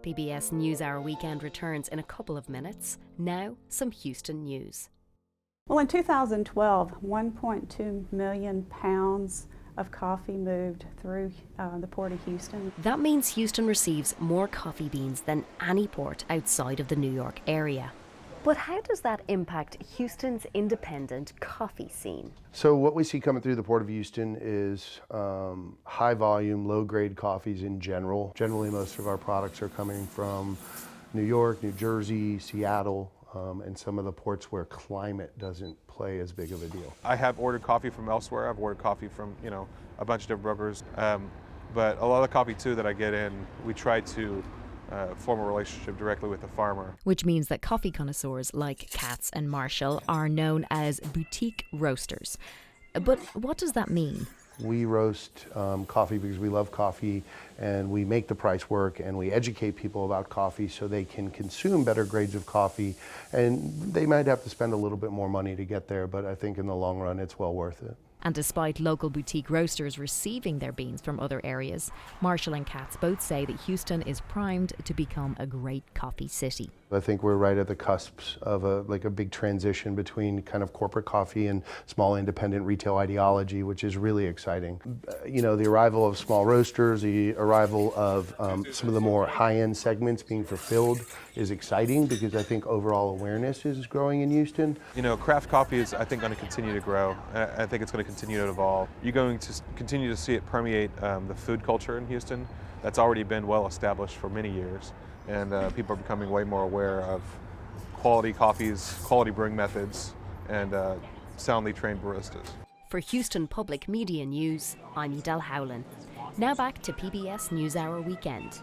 PBS NewsHour Weekend returns in a couple of minutes. Now, some Houston news. Well, in 2012, 1.2 million pounds of coffee moved through the Port of Houston. That means Houston receives more coffee beans than any port outside of the New York area. But how does that impact Houston's independent coffee scene? So what we see coming through the Port of Houston is high volume, low grade coffees in general. Generally, most of our products are coming from New York, New Jersey, Seattle, and some of the ports where climate doesn't play as big of a deal. I have ordered coffee from elsewhere. I've ordered coffee from, a bunch of different brokers. But a lot of the coffee too that I get in, we try to form a relationship directly with the farmer. Which means that coffee connoisseurs like Katz and Marshall are known as boutique roasters. But what does that mean? We roast coffee because we love coffee, and we make the price work, and we educate people about coffee so they can consume better grades of coffee. And they might have to spend a little bit more money to get there, but I think in the long run it's well worth it. And despite local boutique roasters receiving their beans from other areas, Marshall and Katz both say that Houston is primed to become a great coffee city. I think we're right at the cusps of a big transition between kind of corporate coffee and small independent retail ideology, which is really exciting. The arrival of small roasters, the arrival of some of the more high-end segments being fulfilled is exciting because I think overall awareness is growing in Houston. Craft coffee is, I think, going to continue to grow. I think it's going to continue to evolve. You're going to continue to see it permeate the food culture in Houston. That's already been well established for many years. And people are becoming way more aware of quality coffees, quality brewing methods, and soundly trained baristas. For Houston Public Media News, I'm Edel Howland. Now back to PBS NewsHour Weekend.